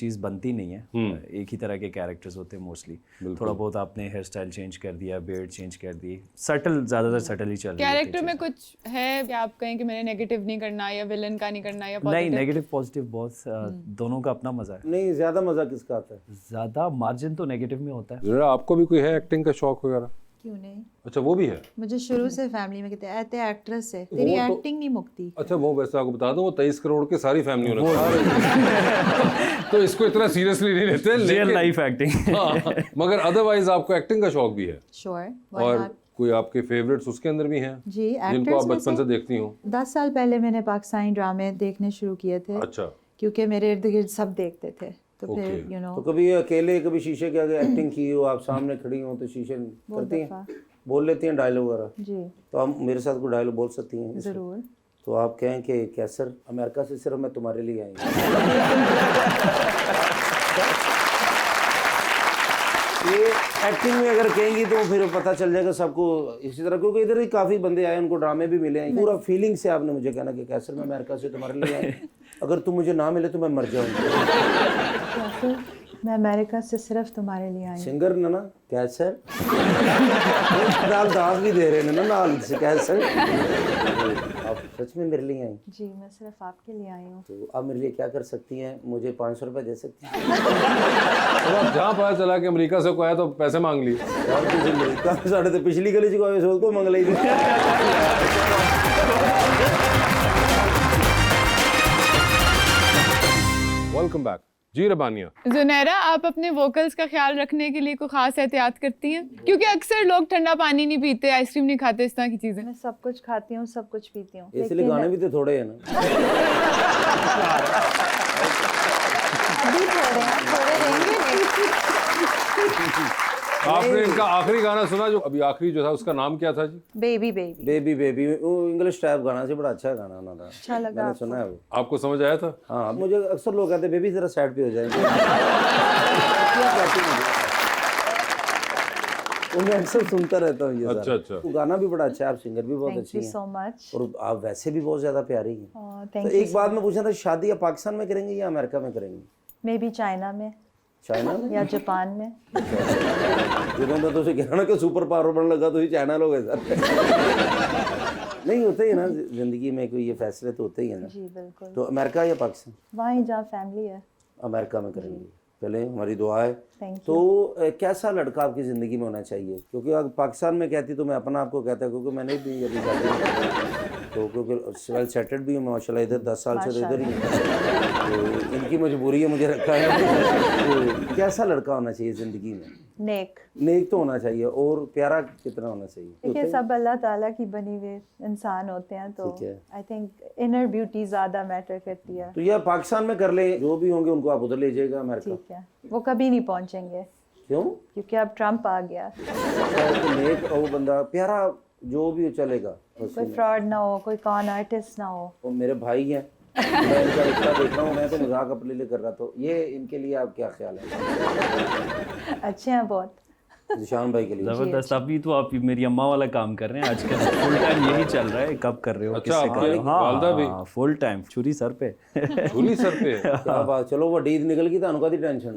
चीज़ बनती नहीं है, एक ही तरह के कैरेक्टर्स होते हैं मोस्टली। थोड़ा बहुत आपने हेयर स्टाइल चेंज कर दिया, बियर्ड चेंज कर दी, सटल, ज़्यादातर सटल ही चल रही है। कैरेक्टर में कुछ है कि आप कहें कि मैंने नेगेटिव नहीं करना या विलन का नहीं करना या नहीं, पॉजिटिव? नेगेटिव पॉजिटिव बहुत दोनों का अपना मजा है। नहीं, ज्यादा मजा किसका आता है? ज़्यादा मार्जिन तो नेगेटिव में होता है। जरा आपको भी कोई है एक्टिंग का शौक वगैरह? क्यों नहीं, अच्छा वो भी है। मुझे शुरू से फैमिली में कहते हैं ऐते एक्ट्रेस है, तेरी वो तो- एक्टिंग नहीं मुकती। अच्छा वो वैसे आपको बता दूं वो 23 करोड़ की सारी फैमिली तो इसको इतना सीरियसली नहीं लेते रियल लाइफ एक्टिंग। हाँ, मगर अदरवाइज आपको एक्टिंग का शौक भी है श्योर। और कोई आपके फेवरेट्स उसके अंदर भी हैं जी, जिनको एक्टर्स आप में बचपन से देखती हो? 10 साल पहले मैंने पाकिस्तानी ड्रामे देखने शुरू किए थे, अच्छा क्योंकि मेरे इर्द गिर्द सब देखते थे, तो फिर Okay. यू नो तो कभी अकेले कभी शीशे के आगे एक्टिंग की हो, आप सामने खड़ी हो तो शीशे करती हैं, बोल लेती हैं डायलॉग वगैरह? जी तो आप मेरे साथ कोई डायलॉग बोल सकती हैं इसमें? जरूर। तो आप कहें कि कैसर अमेरिका से सिर्फ मैं तुम्हारे लिए आई हूँ। ये एक्टिंग में अगर कहेंगी तो फिर पता चल जाएगा सबको इसी तरह, क्योंकि इधर ही काफ़ी बंदे आए, उनको ड्रामे भी मिले हैं। पूरा फीलिंग से आपने मुझे कहना कि कैसर मैं अमेरिका से तुम्हारे लिए आई, अगर तुम मुझे ना मिले तो मैं मर जाऊंगा। मैं अमेरिका से सिर्फ तुम्हारे लिए आई हूँ। सिंगर ना कैसर नाल दास भी दे रहे हैं ना नाल से कैसर। आप सच में मेरे लिए आई? जी, मैं सिर्फ आपके लिए आई हूँ। तो आप मेरे लिए क्या कर सकती हैं? मुझे 500 रुपये दे सकती हैं? तो आप जहाँ पता चला कि अमेरिका से कोई आया तो पैसे मांग लिए? और किसी अमेरिका साढ़े तो पिछली गली को आए को मंग ली। वेलकम बैक जी रबानिया। जुनैरा, आप अपने वोकल्स का ख्याल रखने के लिए कोई खास एहतियात करती हैं? क्योंकि अक्सर लोग ठंडा पानी नहीं पीते, आइसक्रीम नहीं खाते, इस तरह की चीजें। मैं सब कुछ खाती हूँ, सब कुछ पीती हूँ, इसलिए गाने भी तो थोड़े हैं ना। अभी थोड़े हैं, थोड़े रहेंगे नहीं। आपने इनका आखिरी गाना सुना जो अभी आखिरी जो था उसका नाम क्या था जी? बेबी बेबी बेबी बेबी वो इंग्लिश टाइप गाना से बड़ा अच्छा गाना उन्होंने, अच्छा लगा मैंने सुना है वो। आपको समझ आया था? हाँ, मुझे अक्सर लोग कहते हैं बेबी जरा साइड पे हो जाएंगे। क्या कहती हैं? वो मैं अक्सर सुनता रहता हूँ ये अच्छा सारा। अच्छा। वो गाना भी बड़ा अच्छा है, आप सिंगर भी बहुत थैंक अच्छी यू हैं सो मच। और आप वैसे भी बहुत ज्यादा प्यारी हैं। तो थैंक यू। एक बात मैं पूछना था, शादी आप पाकिस्तान में करेंगे या अमेरिका में करेंगे? मे बी चाइना में चाइना में या जापान में। जिन्होंने तो उसे कहना कि सुपर पावर बनने लगा तो ये चाइना लोग हैं सर। नहीं होते ही ना जिंदगी में, कोई ये फैसले तो होते ही है ना। जी बिल्कुल। तो अमेरिका या पाकिस्तान? वहीं जहाँ फैमिली है। अमेरिका में करेंगे। चले, हमारी दुआ है। थैंक तो कैसा लड़का आपकी ज़िंदगी में होना चाहिए? क्योंकि अगर पाकिस्तान में कहती तो मैं अपना आपको कहता, क्योंकि मैंने भी अभी शादी नहीं की। तो क्योंकि वेल सेटल्ड भी हूँ माशाल्लाह, इधर 10 साल से तो इधर ही हूँ। तो इनकी मजबूरी है, मुझे रखा है। तो कैसा लड़का होना चाहिए ज़िंदगी में? नेक। नेक तो होना चाहिए, और प्यारा कितना होना चाहिए? देखिए, सब अल्लाह ताला की बनी हुए इंसान होते हैं, तो ठीक है। आई थिंक इनर ब्यूटी ज़्यादा मैटर करती है। तो यह पाकिस्तान में कर ले, जो भी होंगे उनको आप उधर ले जाइएगा अमेरिका। ठीक है, वो कभी नहीं पहुंचेंगे क्यों? क्योंकि अब ट्रम्प आ गया। तो नेक और बंदा प्यारा जो भी हो चलेगा। कोई फ्रॉड ना हो, कोई कॉन आर्टिस्ट ना हो। वो मेरे भाई हैं, मैं इनका रिश्ता देख रहा हूँ, मैं तो मजाक अपने लिए कर रहा था। ये इनके लिए आप क्या ख्याल है? अच्छे हैं बहुत। निशान भाई के लिए जबरदस्त। अभी तो आप मेरी अम्मा वाला काम कर रहे हैं आजकल, फुल टाइम यही चल रहा है। कब कर रहे हो? अच्छा, किससे कर रहे हो? वालदा भी? हाँ, फुल टाइम, छुरी सर पे। छुरी सर पे? क्या बात। चलो वो डीद निकल गई, तो कदी टेंशन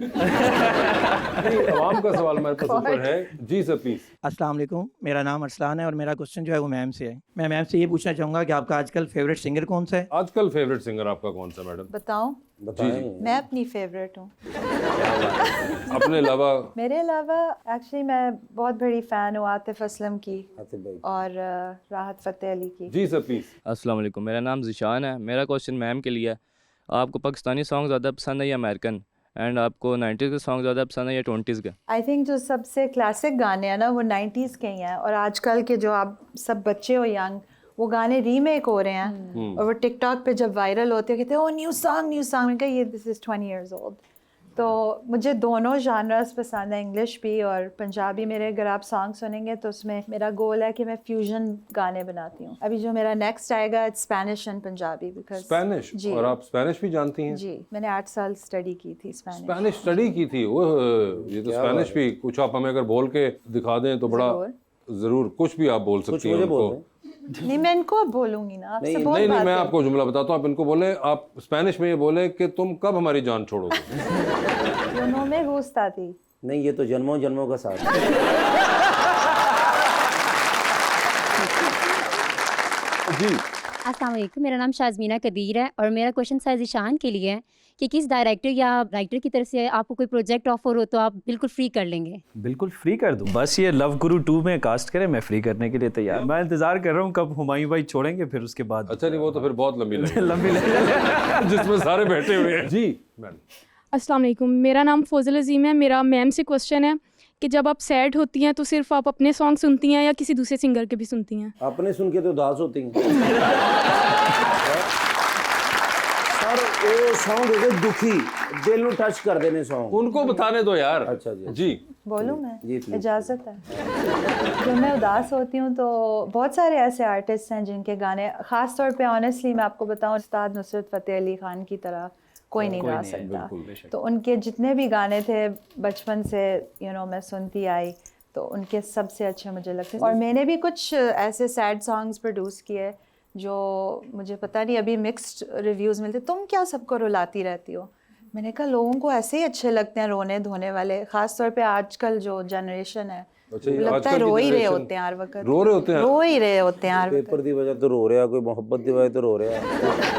नहीं, आवाम का सवाल मेरे पास ऊपर है जी सर प्लीज। अस्सलाम वालेकुम, मेरा नाम अरसलान है और मेरा क्वेश्चन जो है वो मैम से है। मैं मैम से ये पूछना चाहूँगा कि आपका आजकल फेवरेट सिंगर कौन सा है? आजकल फेवरेट सिंगर आपका कौन सा मैडम? बताऊं? बताएं। मैं अपनी फेवरेट हूँ। अपने अलावा? मेरे अलावा एक्चुअली मैं बहुत बड़ी फ़ैन हूँ आतिफ असलम की आतिफ भाई। और राहत फ़तेह अली की। जी सर प्लीज। अस्सलाम वालेकुम, मेरा नाम ज़िशान है। मेरा क्वेश्चन मैम के लिए है, आपको पाकिस्तानी सॉन्ग ज़्यादा पसंद है या अमेरिकन? एंड आपको 90s के सॉन्ग ज़्यादा पसंद है या 20s के? आई थिंक जो सबसे क्लासिक गाने हैं ना वो 90s के ही हैं, और आजकल के जो आप सब बच्चे हो यंग, वो गाने रीमेक हो रहे हैं और वो टिकटॉक पे जब वायरल होते हैं कहते हैं ओ न्यू सॉन्ग। मैं कहा ये दिस इज़ 20 years old। तो मुझे दोनों जानर्स पसंद है, इंग्लिश भी और पंजाबी। मेरे अगर आप सॉन्ग सुनेंगे तो उसमें मेरा गोल है कि मैं फ्यूजन गाने बनाती हूँ। अभी जो मेरा नेक्स्ट आएगा it's Spanish and Punjabi, because Spanish? जी। और आप स्पेनिश भी जानती हैं? जी, मैंने 8 साल स्टडी की थी स्पेनिश। स्पेनिश स्टडी की थी? ओह, ये तो स्पेनिश भी कुछ आप हमें अगर बोल के दिखा दें तो बड़ा ज़रूर। जरूर। कुछ भी आप बोल सकती हैं मुझे उनको। बोल नहीं मैं इनको अब बोलूंगी ना आपसे बहुत नहीं बात मैं है। आपको जुमला बताता हूँ, आप इनको बोले, आप स्पेनिश में ये बोले कि तुम कब हमारी जान छोड़ोगे। Yo no me gusta a ti। नहीं, ये तो जन्मों जन्मों का साथ है। जी अस्सलाम वालेकुम, मेरा नाम शाज़मीना कदीर है और मेरा क्वेश्चन शायद ईशान के लिए है कि किस डायरेक्टर या राइटर की तरफ से आपको कोई प्रोजेक्ट ऑफर हो तो आप बिल्कुल फ्री कर लेंगे। बिल्कुल फ्री कर दूं, बस ये लव गुरु 2 में कास्ट करें, मैं फ्री करने के लिए तैयार। मैं इंतजार कर रहा हूँ कब हुमायूं भाई छोड़ेंगे, फिर उसके बाद अच्छा, नहीं वो तो फिर बहुत लंबी लगेगी लंबी लगेगी। जिसमें सारे बैठे हुए हैं। जी मैडम। अस्सलाम वालेकुम, मेरा नाम फ़ोज़ल अज़ीम है। मेरा मैम से क्वेश्चन है कि जब आप सैड होती हैं तो सिर्फ आप अपने सॉन्ग सुनती हैं या किसी दूसरे सिंगर के भी सुनती हैं? अपने सुन के तो उदास होती हैं। सर वो सॉन्ग हो गए दुखी, दिल ਨੂੰ टच कर देने सॉन्ग। उनको बताने दो यार। अच्छा जी। जी बोलूँ मैं? जी, please। इजाज़त है। जब मैं उदास होती हूँ तो बहुत सारे ऐसे आर्टिस्ट हैं जिनके गाने, ख़ास तौर पे ऑनेस्टली मैं आपको बताऊँ, उस्ताद नुसरत फ़तेह अली ख़ान की तरह कोई नहीं गा सकता। तो उनके जितने भी गाने थे बचपन से मैं सुनती आई, तो उनके सबसे अच्छे मुझे लगते। और मैंने भी कुछ ऐसे सैड सॉन्ग्स प्रोड्यूस किए जो मुझे पता नहीं, अभी मिक्स्ड रिव्यूज़ मिलते। तुम क्या सबको रुलाती रहती हो? मैंने कहा लोगों को ऐसे ही अच्छे लगते हैं रोने धोने वाले, ख़ास तौर पे आजकल जो जनरेशन है। अच्छा, ये लगता है आजकल की रो ही रहे generation होते हैं हर वक्त। रो रहे होते हैं। रो ही रहे होते हैं हर वक्त। पेपर की वजह तो रो रहा, कोई मोहब्बत की वजह तो रो रहा,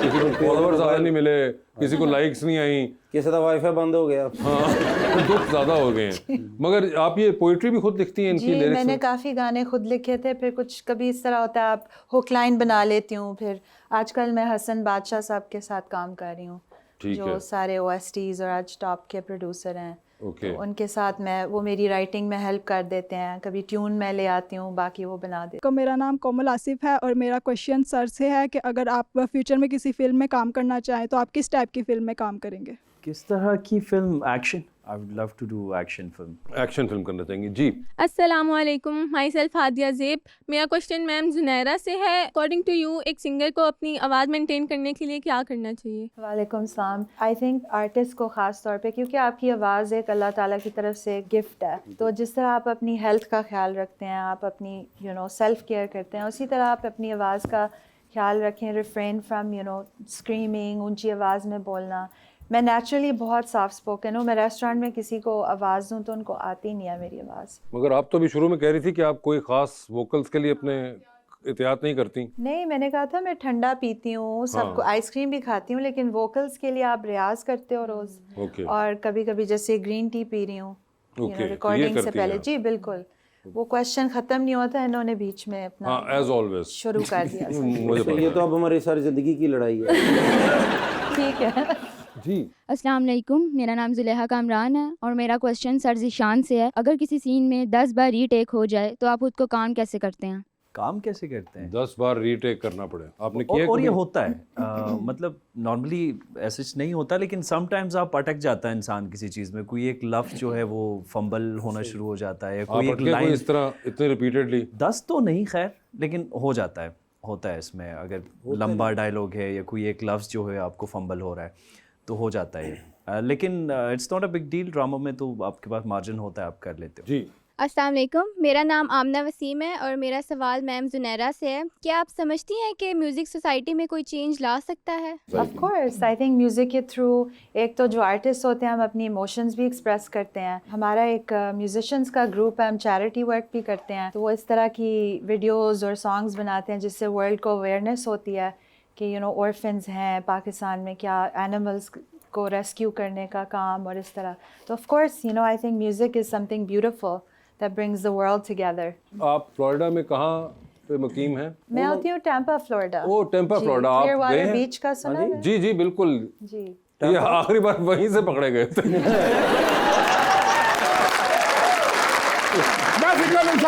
किसी को फॉलोअर ज़्यादा नहीं मिले, किसी को लाइक्स नहीं आई, किसी का वाईफाई बंद हो गया। हाँ तो दुख ज़्यादा हो गए हैं। मगर आप ये पोइट्री भी खुद लिखती हैं इनकी जी, लिरिक्स मैंने में? काफ़ी गाने खुद लिखे थे। फिर कुछ कभी इस तरह होता है आप हुक लाइन बना लेती हूँ। फिर आजकल मैं हसन बादशाह साहब के साथ काम कर रही हूँ, ठीक जो है। सारे OSTs और आज टॉप के प्रोड्यूसर हैं। ओके। तो उनके साथ वो मेरी राइटिंग में हेल्प कर देते हैं। कभी ट्यून मैं ले आती हूँ, बाकी वो बना देते हैं। मेरा नाम कोमल आसिफ है और मेरा क्वेश्चन सर से है कि अगर आप फ्यूचर में किसी फिल्म में काम करना चाहें तो आप किस टाइप की फिल्म में काम करेंगे? किस तरह की film? Action. I would love to do action film. Action film करना चाहेंगे। जी अस्सलाम वालेकुम, माई सेल्फ हादिया ज़ेब। मेरा क्वेश्चन मैम जुनैरा से है, अकॉर्डिंग टू यू एक सिंगर को अपनी आवाज़ मेंटेन करने के लिए क्या करना चाहिए? वालेकुम सलाम। आई थिंक आर्टिस्ट को ख़ास तौर पे, क्योंकि आपकी आवाज़ एक अल्लाह ताला की तरफ से गिफ्ट है, तो जिस तरह आप अपनी हेल्थ का ख्याल रखते हैं, आप अपनी सेल्फ केयर करते हैं, उसी तरह आप अपनी आवाज़ का ख्याल रखें। रिफ्रेन फ्रॉम स्क्रीमिंग, ऊंची आवाज़ में बोलना। मैं नेचुरली बहुत सॉफ्ट स्पोकन हूँ। मैं रेस्टोरेंट में किसी को आवाज़ दूँ तो उनको आती नहीं है मेरी आवाज़। मगर आप तो अभी शुरू में कह रही थी कि आप कोई ख़ास वोकल्स के लिए अपने एहतियात नहीं करती। नहीं, मैंने कहा था मैं ठंडा पीती हूँ, सबको आइसक्रीम भी खाती हूँ, लेकिन वोकल्स के लिए आप रियाज करते हो रोज़। ओके। और कभी कभी जैसे ग्रीन टी पी रही हूँ ओके, रिकॉर्डिंग ये से करती पहले। हैं। जी बिल्कुल, वो क्वेश्चन ख़त्म नहीं होता, इन्होंने बीच में अपना हाँ एज ऑलवेज शुरू कर दिया। मुझे तो पता ये तो अब हमारी सारी ज़िंदगी की लड़ाई है। ठीक है। जी अस्सलाम वालेकुम, मेरा नाम जुलेहा कामरान है और मेरा क्वेश्चन सर ज़ीशान से है। अगर किसी सीन में 10 बार रीटेक हो जाए तो आप खुद को काम कैसे करते हैं? काम कैसे करते हैं? 10 बार रीटेक करना पड़े, आपने किया? और ये होता है मतलब नॉर्मली ऐसे नहीं होता, लेकिन समटाइम्स आप अटक जाता है इंसान किसी चीज़ में। कोई एक लफ्ज़ जो है वो फंबल होना शुरू हो जाता है, कोई एक लाइन इस तरह इतने रिपीटेडली। 10 तो नहीं खैर, लेकिन हो जाता है, होता है इसमें। अगर लंबा डायलॉग है या कोई एक लफ्ज़ जो है आपको फंबल हो रहा है तो हो जाता है। लेकिन it's not a big deal. Drama में तो आपके पास मार्जिन होता है, आप कर लेते हो। जी अस्सलाम वालेकुम, मेरा नाम आमना वसीम है और मेरा सवाल मैम जुनैरा से है, क्या आप समझती हैं कि म्यूज़िक सोसाइटी में कोई चेंज ला सकता है? Of course, I think music के थ्रू एक तो जो आर्टिस्ट होते हैं हम अपनी इमोशंस भी एक्सप्रेस करते हैं। हमारा एक म्यूजिशियंस का ग्रुप है, हम चैरिटी वर्क भी करते हैं, तो वो इस तरह की वीडियोज़ और सॉन्ग्स बनाते हैं जिससे वर्ल्ड को अवेयरनेस होती है कि ऑर्फन्स हैं पाकिस्तान में, क्या एनिमल्स को रेस्क्यू करने का काम और इस तरह। तो of course I think music is something beautiful that brings the world together. आप फ्लोरिडा में कहाँ पे मुकीम हैं? मैं होती हूँ टैम्पा फ्लोरिडा। ओ टैम्पा फ्लोरिडा, आप गए क्लियरवाटर हैं? बीच का सुना है? जी जी बिल्कुल जी। ये आखिरी बार वहीं से पकड़े गए थे।